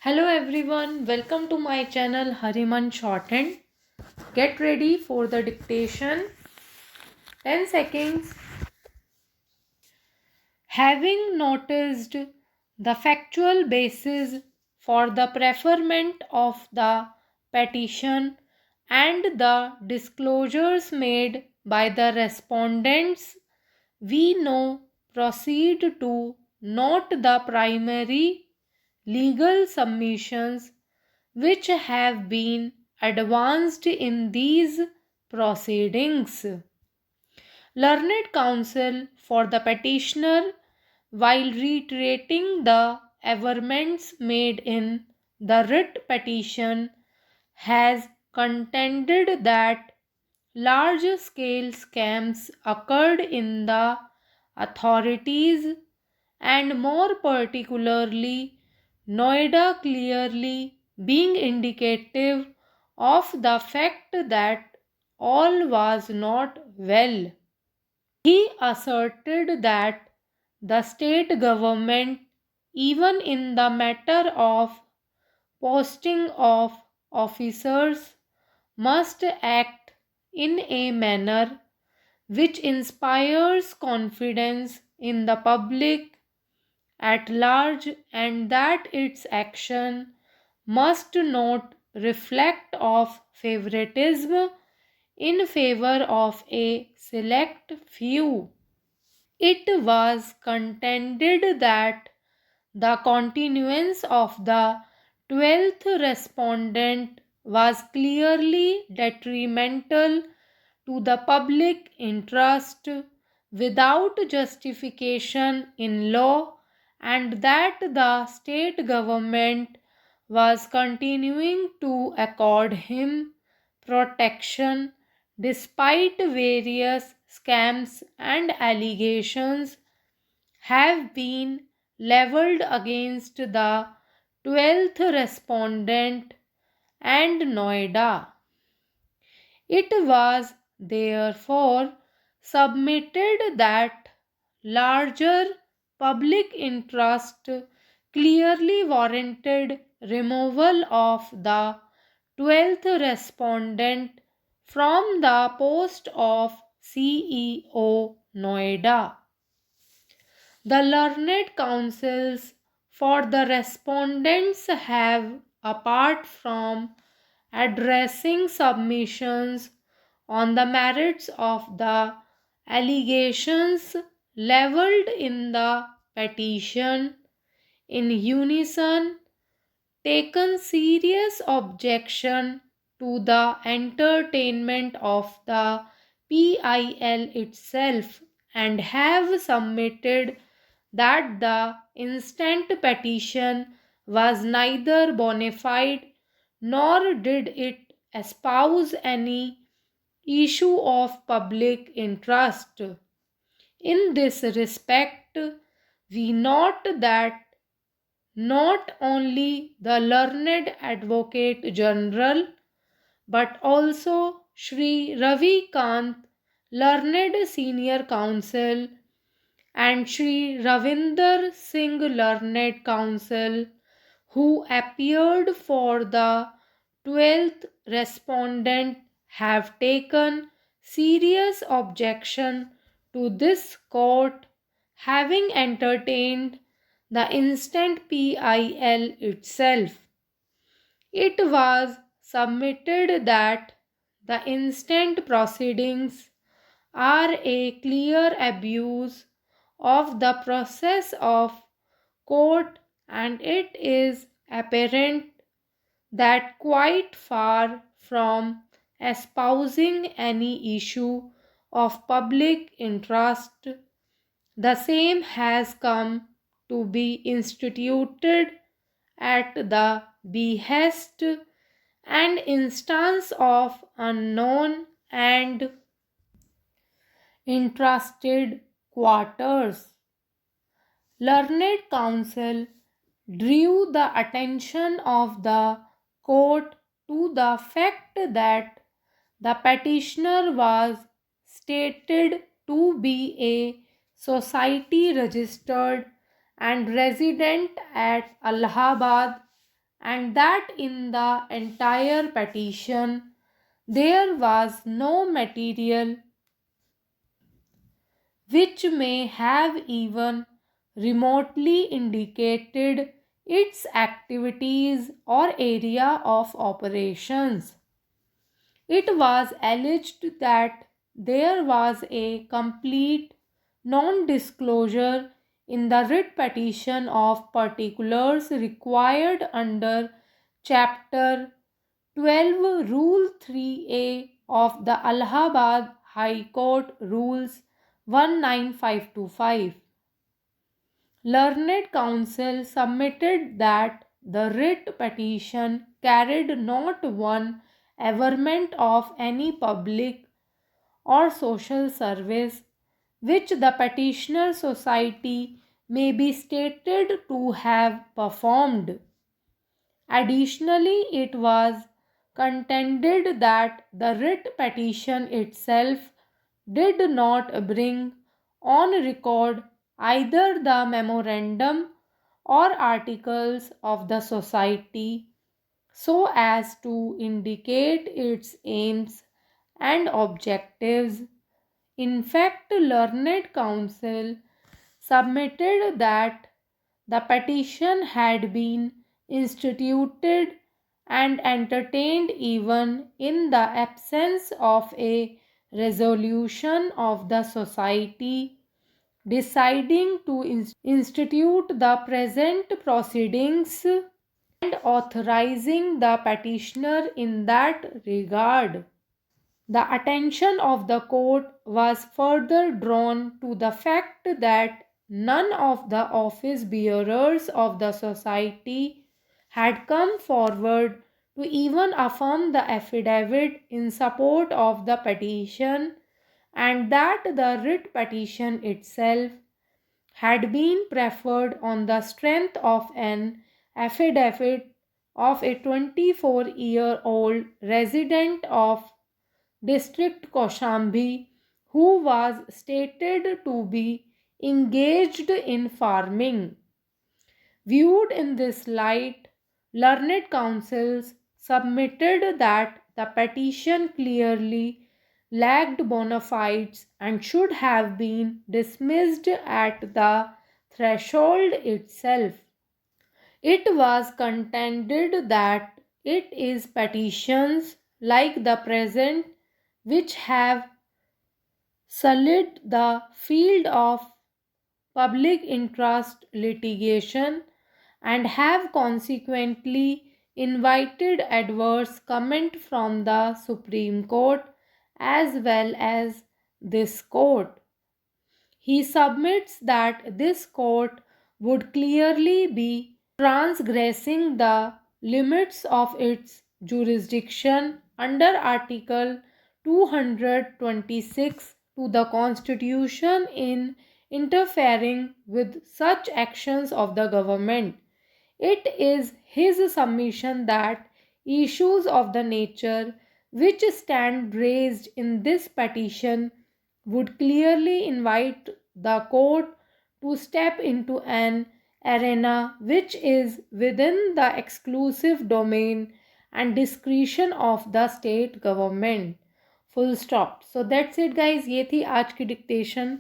Hello everyone, welcome to my channel Hariman Shorthand. Get ready for the dictation. 10 seconds. Having noticed the factual basis for the preferment of the petition and the disclosures made by the respondents, we now proceed to note the primary legal submissions which have been advanced in these proceedings. Learned counsel for the petitioner, while reiterating the averments made in the writ petition, has contended that large scale scams occurred in the authorities and more particularly Noida, clearly being indicative of the fact that all was not well. He asserted that the state government, even in the matter of posting of officers, must act in a manner which inspires confidence in the public at large and that its action must not reflect of favoritism in favor of a select few. It was contended that the continuance of the 12th respondent was clearly detrimental to the public interest without justification in law and that the state government was continuing to accord him protection despite various scams and allegations have been leveled against the 12th respondent and Noida. It was therefore submitted that larger public interest clearly warranted removal of the 12th respondent from the post of CEO Noida. The learned counsels for the respondents have, apart from addressing submissions on the merits of the allegations levelled in the petition, in unison taken serious objection to the entertainment of the PIL itself and have submitted that the instant petition was neither bona fide nor did it espouse any issue of public interest. In this respect, we note that not only the learned Advocate General but also Sri Ravi Kant, learned Senior Counsel, and Sri Ravinder Singh, learned counsel, who appeared for the 12th respondent, have taken serious objection to this court having entertained the instant PIL itself. It was submitted that the instant proceedings are a clear abuse of the process of court and it is apparent that quite far from espousing any issue of public interest, the same has come to be instituted at the behest and instance of unknown and interested quarters. Learned counsel drew the attention of the court to the fact that the petitioner was stated to be a society registered and resident at Allahabad and that in the entire petition there was no material which may have even remotely indicated its activities or area of operations. It was alleged that there was a complete non disclosure in the writ petition of particulars required under Chapter 12, Rule 3A of the Allahabad High Court Rules 19525. Learned counsel submitted that the writ petition carried not one averment of any public or social service which the petitioner society may be stated to have performed. Additionally, it was contended that the writ petition itself did not bring on record either the memorandum or articles of the society so as to indicate its aims and objectives. In fact, learned counsel submitted that the petition had been instituted and entertained even in the absence of a resolution of the society deciding to institute the present proceedings and authorizing the petitioner in that regard. The attention of the court was further drawn to the fact that none of the office bearers of the society had come forward to even affirm the affidavit in support of the petition, and that the writ petition itself had been preferred on the strength of an affidavit of a 24-year-old resident of District Koshambi who was stated to be engaged in farming. Viewed in this light, learned counsels submitted that the petition clearly lacked bona fides and should have been dismissed at the threshold itself. It was contended that it is petitions like the present which have sullied the field of public interest litigation and have consequently invited adverse comment from the Supreme Court as well as this court. He submits that this court would clearly be transgressing the limits of its jurisdiction under Article 226 to the Constitution in interfering with such actions of the government. It is his submission that issues of the nature which stand raised in this petition would clearly invite the court to step into an arena which is within the exclusive domain and discretion of the state government. Full stop. So that's it guys. ये थी आज की dictation.